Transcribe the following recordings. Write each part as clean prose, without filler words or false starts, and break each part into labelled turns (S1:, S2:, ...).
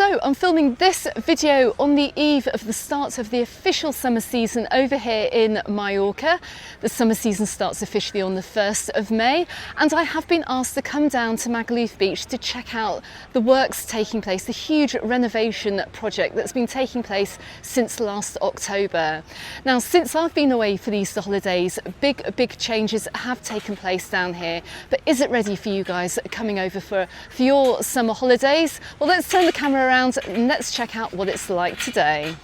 S1: So I'm filming this video on the eve of the start of the official summer season over here in Mallorca. The summer season starts officially on the 1st of May, and I have been asked to come down to Magaluf Beach to check out the works taking place, the huge renovation project that's been taking place since last October. Now, since I've been away for the Easter holidays, big changes have taken place down here, but is it ready for you guys coming over for your summer holidays? Well, let's turn the camera around and let's check out what it's like today.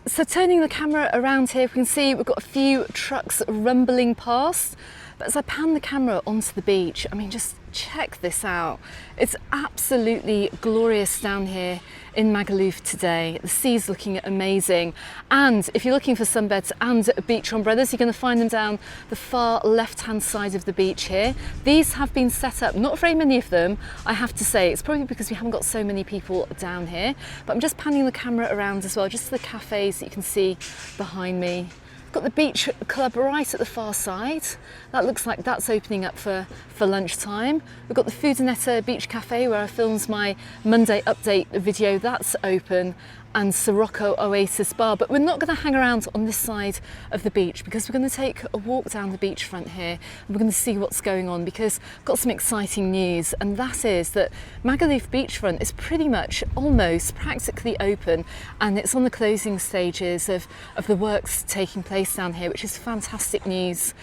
S1: So turning the camera around here, we can see we've got a few trucks rumbling past, but as I pan the camera onto the beach, I mean, just check this out. It's absolutely glorious down here in Magaluf today. The sea's looking amazing, and if you're looking for sunbeds and beach umbrellas, you're going to find them down the far left-hand side of the beach here. These have been set up, not very many of them, I have to say. It's probably because we haven't got so many people down here, but I'm just panning the camera around as well, just to the cafes that you can see behind me. Got the beach club right at the far side. That looks like that's opening up for lunchtime. We've got the Foodinetta Beach Cafe where I filmed my Monday update video, that's open, and Sirocco Oasis Bar. But we're not going to hang around on this side of the beach because we're going to take a walk down the beachfront here and we're going to see what's going on, because I've got some exciting news, and that is that Magaluf beachfront is pretty much almost practically open, and it's on the closing stages of the works taking place down here, which is fantastic news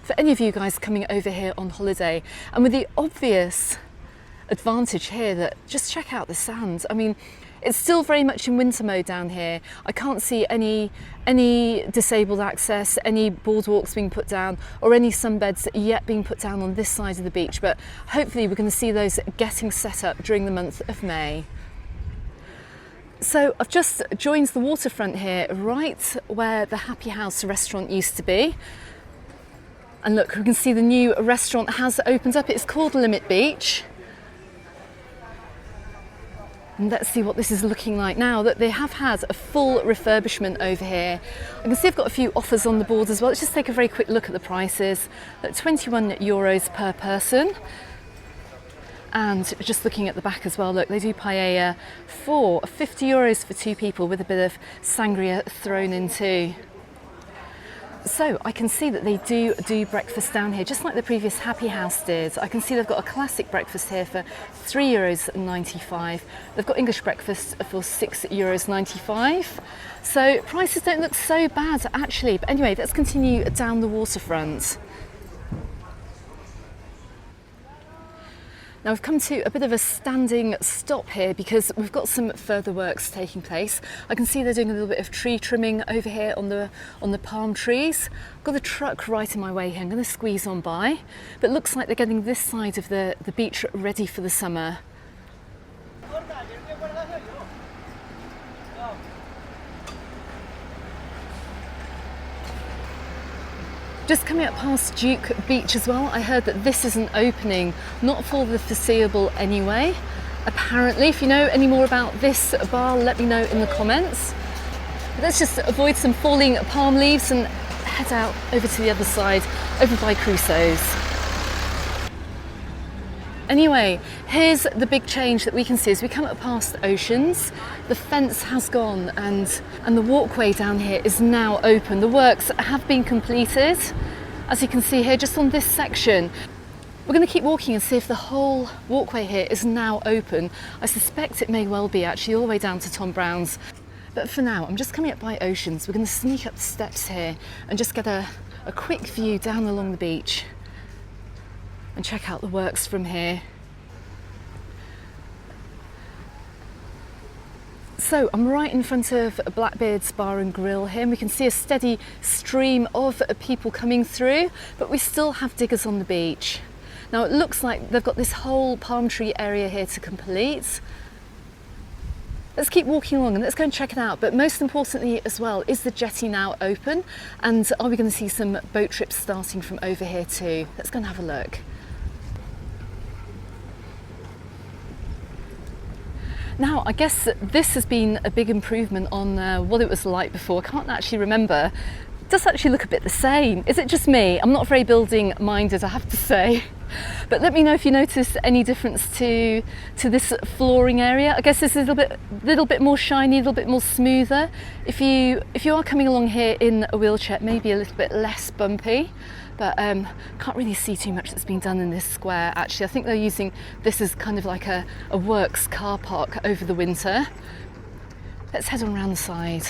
S1: for any of you guys coming over here on holiday. And with the obvious advantage here that just check out the sand. I mean, it's still very much in winter mode down here. I can't see any disabled access, any boardwalks being put down, or any sunbeds yet being put down on this side of the beach, but hopefully we're going to see those getting set up during the month of May. So I've just joined the waterfront here, right where the Happy House restaurant used to be. And look, we can see the new restaurant has opened up. It's called Limit Beach. And let's see what this is looking like now that they have had a full refurbishment over here. I can see I've got a few offers on the board as well. Let's just take a very quick look at the prices. At €21 per person. And just looking at the back as well, look, they do paella for €50 for two people with a bit of sangria thrown in too. So I can see that they do breakfast down here, just like the previous Happy House did. I can see they've got a classic breakfast here for €3.95. They've got English breakfast for €6.95. So prices don't look so bad actually. But anyway, let's continue down the waterfront. Now we've come to a bit of a standing stop here because we've got some further works taking place. I can see they're doing a little bit of tree trimming over here on the palm trees. I've got a truck right in my way here. I'm going to squeeze on by, but it looks like they're getting this side of the beach ready for the summer. Just coming up past Duke Beach as well, I heard that this isn't opening, not for the foreseeable anyway. Apparently, if you know any more about this bar, let me know in the comments. But let's just avoid some falling palm leaves and head out over to the other side, over by Crusoe's. Anyway, here's the big change that we can see as we come up past Oceans. The fence has gone and the walkway down here is now open. The works have been completed, as you can see here, just on this section. We're going to keep walking and see if the whole walkway here is now open. I suspect it may well be actually all the way down to Tom Brown's. But for now, I'm just coming up by Oceans. We're going to sneak up the steps here and just get a quick view down along the beach and check out the works from here. So I'm right in front of Blackbeard's Bar and Grill here, and we can see a steady stream of people coming through, but we still have diggers on the beach. Now it looks like they've got this whole palm tree area here to complete. Let's keep walking along and let's go and check it out. But most importantly as well, is the jetty now open? And are we going to see some boat trips starting from over here too? Let's go and have a look. Now, I guess this has been a big improvement on what it was like before. I can't actually remember. It does actually look a bit the same. Is it just me? I'm not very building minded, I have to say. But let me know if you notice any difference to this flooring area. I guess this is a little bit more shiny, a little bit more smoother. If you are coming along here in a wheelchair, maybe a little bit less bumpy. But can't really see too much that's been done in this square. Actually, I think they're using this as kind of like a works car park over the winter. Let's head on around the side.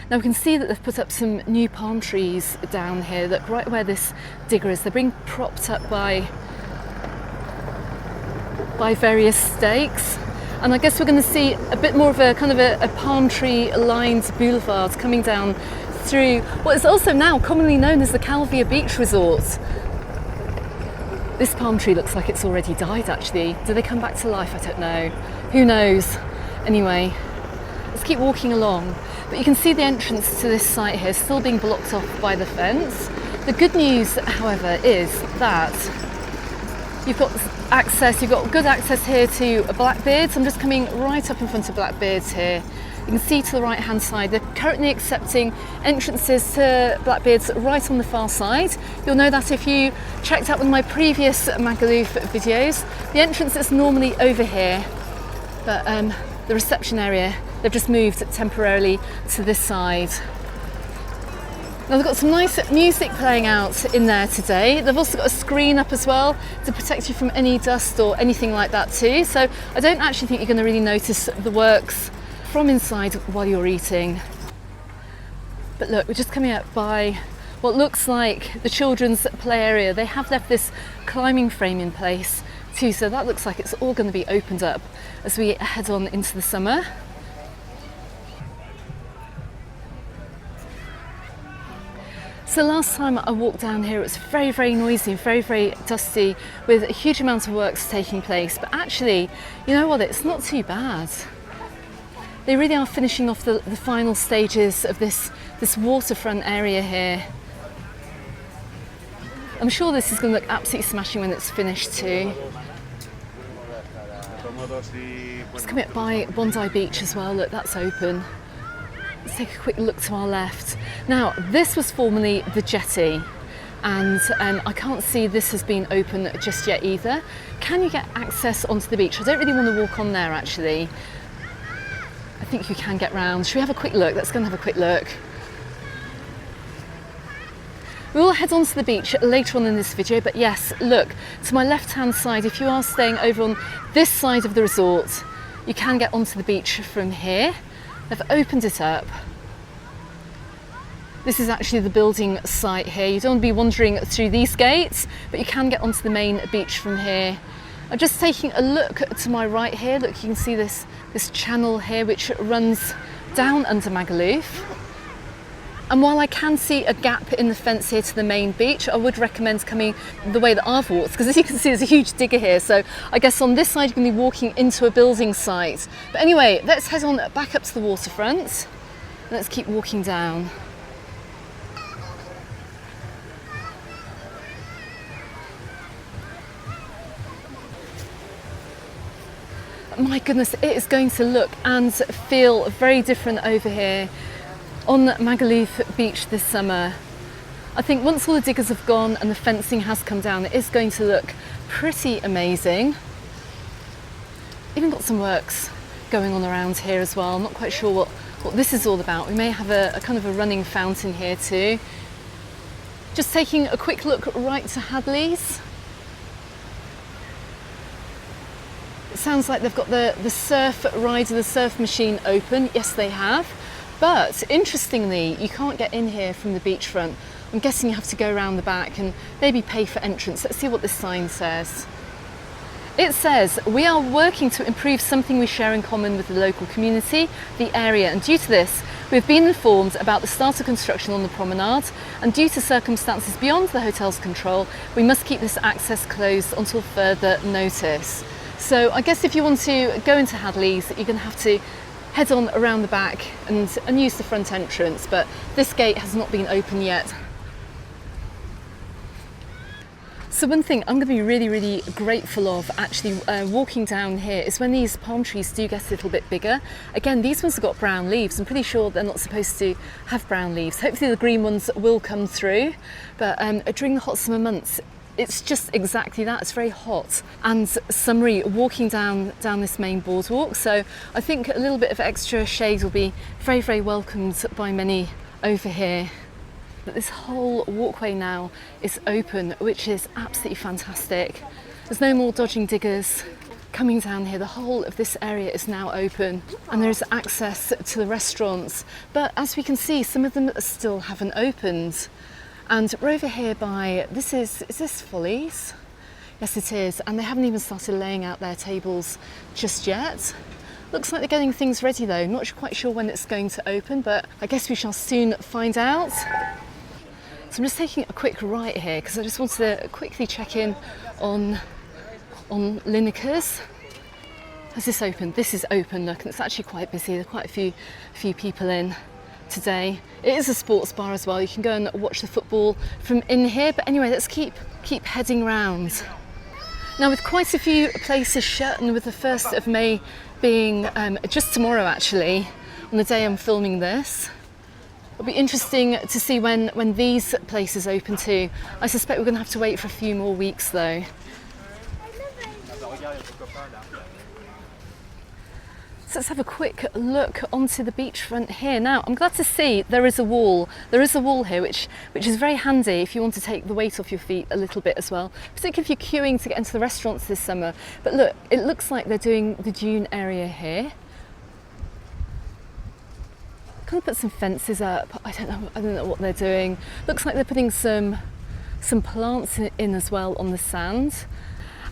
S1: Now we can see that they've put up some new palm trees down here. Look, right where this digger is. They're being propped up by various stakes. And I guess we're going to see a bit more of a kind of a palm tree lined boulevard coming down through what is also now commonly known as the Calvia Beach Resort. This palm tree looks like it's already died actually. Do they come back to life? I don't know. Who knows? Anyway, let's keep walking along. But you can see the entrance to this site here still being blocked off by the fence. The good news, however, is that you've got good access here to Blackbeard's. I'm just coming right up in front of Blackbeard's here. You can see to the right hand side, they're currently accepting entrances to Blackbeard's right on the far side. You'll know that if you checked out one of my previous Magaluf videos. The entrance is normally over here, but the reception area, they've just moved temporarily to this side. Now they've got some nice music playing out in there today. They've also got a screen up as well to protect you from any dust or anything like that too. So I don't actually think you're going to really notice the works from inside while you're eating. But look, we're just coming up by what looks like the children's play area. They have left this climbing frame in place too, so that looks like it's all going to be opened up as we head on into the summer. So last time I walked down here, it was very, very noisy, very dusty, with a huge amount of works taking place. But actually, you know what, it's not too bad. They really are finishing off the final stages of this waterfront area here. I'm sure this is going to look absolutely smashing when it's finished too. Just coming up by Bondi Beach as well, look, that's open. Let's take a quick look to our left. Now, this was formerly the jetty, and I can't see this has been open just yet either. Can you get access onto the beach? I don't really want to walk on there actually. I think you can get round. Should we have a quick look? Let's go and have a quick look. We will head onto the beach later on in this video, but yes, look, to my left-hand side, if you are staying over on this side of the resort, you can get onto the beach from here. They've opened it up. This is actually the building site here. You don't want to be wandering through these gates, but you can get onto the main beach from here. I'm just taking a look to my right here. Look, you can see this channel here which runs down under Magaluf. And while I can see a gap in the fence here to the main beach, I would recommend coming the way that I've walked, because as you can see, there's a huge digger here. So I guess on this side, you're going to be walking into a building site. But anyway, let's head on back up to the waterfront. Let's keep walking down. My goodness, it is going to look and feel very different over here on Magaluf Beach this summer. I think once all the diggers have gone and the fencing has come down, it is going to look pretty amazing. Even got some works going on around here as well. I'm not quite sure what this is all about. We may have a kind of a running fountain here too. Just taking a quick look right to Hadley's. It sounds like they've got the surf rider, the surf machine open. Yes, they have. But interestingly, you can't get in here from the beachfront. I'm guessing you have to go around the back and maybe pay for entrance. Let's see what this sign says. It says, "We are working to improve something we share in common with the local community, the area, and due to this, we've been informed about the start of construction on the promenade, and due to circumstances beyond the hotel's control, we must keep this access closed until further notice." So I guess if you want to go into Hadley's, you're going to have to head on around the back and use the front entrance, but this gate has not been open yet. So one thing I'm going to be really, really grateful of actually walking down here is when these palm trees do get a little bit bigger. Again, these ones have got brown leaves. I'm pretty sure they're not supposed to have brown leaves. Hopefully the green ones will come through, but during the hot summer months, it's just exactly that. It's very hot and summery walking down this main boardwalk. So I think a little bit of extra shade will be very, very welcomed by many over here. But this whole walkway now is open, which is absolutely fantastic. There's no more dodging diggers coming down here. The whole of this area is now open and there's access to the restaurants. But as we can see, some of them still haven't opened. And we're over here by, is this Follies? Yes, it is. And they haven't even started laying out their tables just yet. Looks like they're getting things ready though. Not quite sure when it's going to open, but I guess we shall soon find out. So I'm just taking a quick right here because I just wanted to quickly check in on Lineker's. Has this opened? This is open, look, and it's actually quite busy. There are quite a few people in today. It is a sports bar as well. You can go and watch the football from in here. But anyway, let's keep heading round. Now, with quite a few places shut and with the 1st of May being just tomorrow actually, on the day I'm filming this, it'll be interesting to see when these places open too. I suspect we're going to have to wait for a few more weeks though. So let's have a quick look onto the beachfront here. Now, I'm glad to see there is a wall. There is a wall here, which is very handy if you want to take the weight off your feet a little bit as well, particularly if you're queuing to get into the restaurants this summer. But look, it looks like they're doing the dune area here. Kind of put some fences up. I don't know what they're doing. Looks like they're putting some plants in as well on the sand.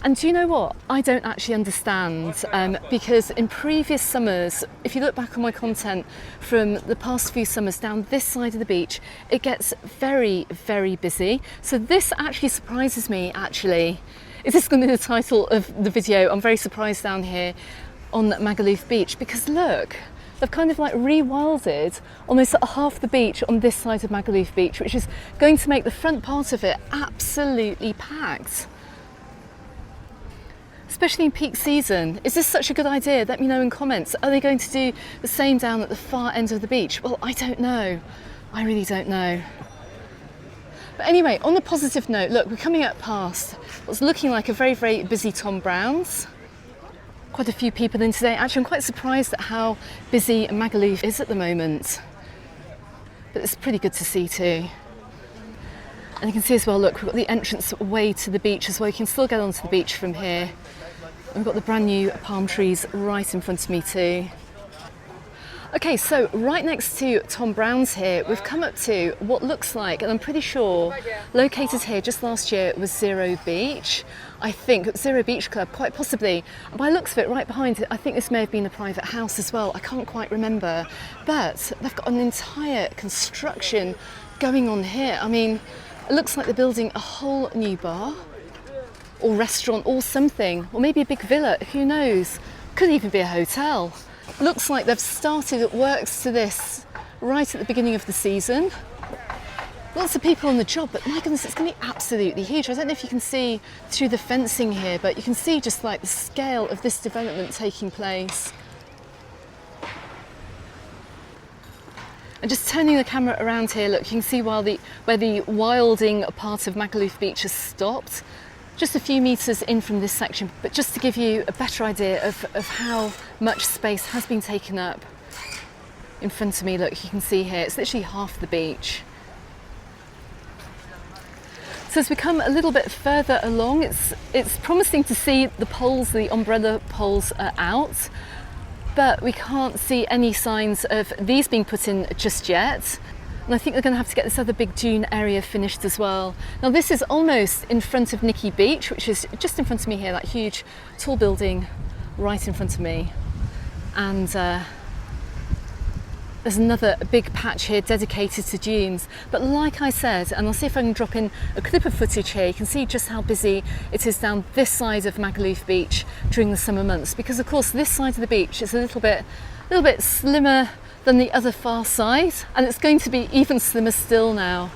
S1: And do you know what? I don't actually understand because in previous summers, if you look back on my content from the past few summers down this side of the beach, it gets very, very busy. So this actually surprises me actually. Is this going to be the title of the video? I'm very surprised down here on Magaluf Beach because look, they've kind of like rewilded almost half the beach on this side of Magaluf Beach, which is going to make the front part of it absolutely packed. Especially in peak season. Is this such a good idea? Let me know in comments. Are they going to do the same down at the far end of the beach? Well, I don't know. I really don't know. But anyway, on a positive note, look, we're coming up past what's looking like a very, very busy Tom Brown's. Quite a few people in today. Actually, I'm quite surprised at how busy Magaluf is at the moment. But it's pretty good to see too. And you can see as well, look, we've got the entrance way to the beach as well. You can still get onto the beach from here. And we've got the brand new palm trees right in front of me too. Okay, so right next to Tom Brown's here, we've come up to what looks like, and I'm pretty sure located here just last year was Zero Beach. I think Zero Beach Club, quite possibly. And by the looks of it, right behind it, I think this may have been a private house as well. I can't quite remember. But they've got an entire construction going on here. I mean, it looks like they're building a whole new bar or restaurant or something, or maybe a big villa, who knows? Could even be a hotel. Looks like they've started works to this right at the beginning of the season. Lots of people on the job, but my goodness, it's going to be absolutely huge. I don't know if you can see through the fencing here, but you can see just like the scale of this development taking place. And just turning the camera around here, look, you can see where the wilding part of Magaluf Beach has stopped. Just a few metres in from this section, but just to give you a better idea of how much space has been taken up in front of me, look, you can see here, it's literally half the beach. So as we come a little bit further along, it's promising to see the poles, the umbrella poles are out, but we can't see any signs of these being put in just yet. And I think they're going to have to get this other big dune area finished as well. Now this is almost in front of Nicky Beach, which is just in front of me here, that huge tall building right in front of me. And there's another big patch here dedicated to dunes. But like I said, and I'll see if I can drop in a clip of footage here, you can see just how busy it is down this side of Magaluf Beach during the summer months. Because of course this side of the beach is a little bit slimmer than the other far side, and it's going to be even slimmer still now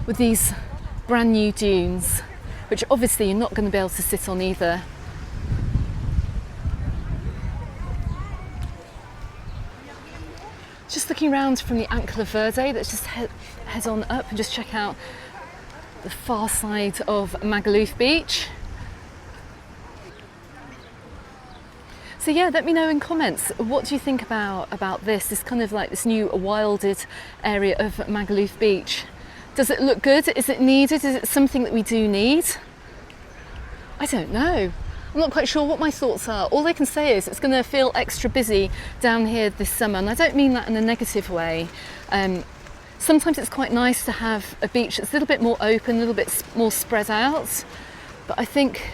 S1: with these brand new dunes, which obviously you're not going to be able to sit on either. Just looking around from the Ancla Verde, let's just head on up and just check out the far side of Magaluf Beach. So yeah, let me know in comments, what do you think about this kind of like this new wilded area of Magaluf Beach? Does it look good? Is it needed? Is it something that we do need? I don't know. I'm not quite sure what my thoughts are. All I can say is it's going to feel extra busy down here this summer, and I don't mean that in a negative way. Sometimes it's quite nice to have a beach that's a little bit more open, a little bit more spread out, but I think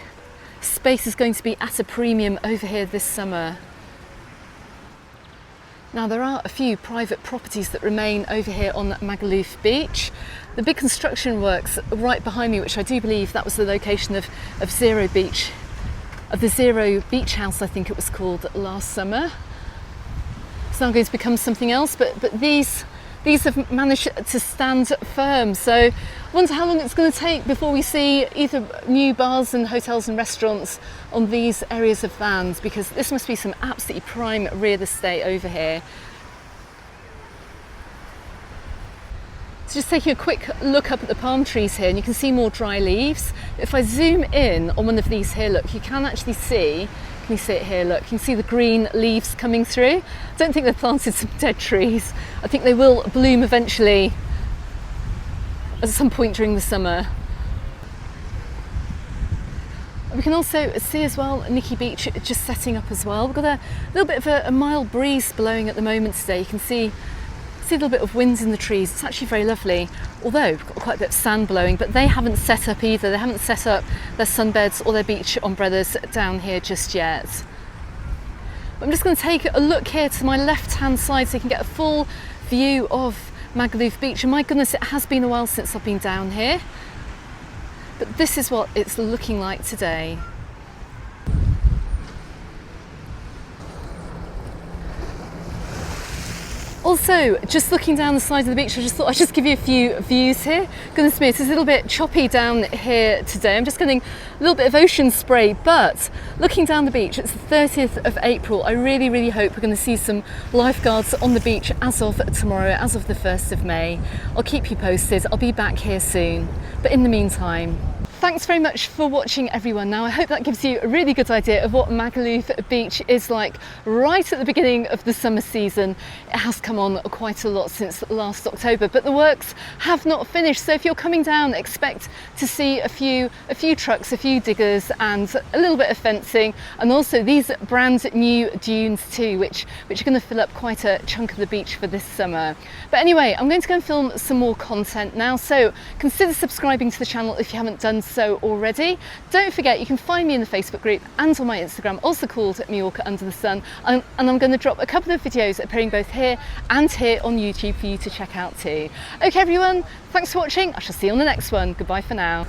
S1: space is going to be at a premium over here this summer. Now there are a few private properties that remain over here on Magaluf Beach. The big construction works right behind me, which I do believe that was the location of the Zero Beach House, I think it was called, last summer. It's now going to become something else, but these have managed to stand firm. So I wonder how long it's going to take before we see either new bars and hotels and restaurants on these areas of lands, because this must be some absolutely prime real estate over here. So just taking a quick look up at the palm trees here, and you can see more dry leaves. If I zoom in on one of these here, look, you can actually see, can you see it here? Look, you can see the green leaves coming through. I don't think they've planted some dead trees. I think they will bloom eventually at some point during the summer. We can also see as well Nikki Beach just setting up as well. We've got a little bit of a mild breeze blowing at the moment today. You can see a little bit of wind in the trees. It's actually very lovely, although we've got quite a bit of sand blowing, but they haven't set up either. They haven't set up their sunbeds or their beach umbrellas down here just yet. I'm just going to take a look here to my left hand side so you can get a full view of Magaluf Beach. And my goodness, it has been a while since I've been down here, but this is what it's looking like today. Also, just looking down the side of the beach, I just thought I'd just give you a few views here. Goodness me, it's a little bit choppy down here today. I'm just getting a little bit of ocean spray, but looking down the beach, it's the 30th of April. I really, really hope we're going to see some lifeguards on the beach as of tomorrow, as of the 1st of May. I'll keep you posted. I'll be back here soon. But in the meantime, thanks very much for watching, everyone. Now, I hope that gives you a really good idea of what Magaluf Beach is like right at the beginning of the summer season. It has come on quite a lot since last October, but the works have not finished. So if you're coming down, expect to see a few trucks, a few diggers, and a little bit of fencing, and also these brand new dunes too, which are going to fill up quite a chunk of the beach for this summer. But anyway, I'm going to go and film some more content now, so consider subscribing to the channel if you haven't done so already. Don't forget, you can find me in the Facebook group and on my Instagram, also called Mallorca Under the Sun, and I'm going to drop a couple of videos appearing both here and here on YouTube for you to check out too. Okay everyone, thanks for watching. I shall see you on the next one. Goodbye for now.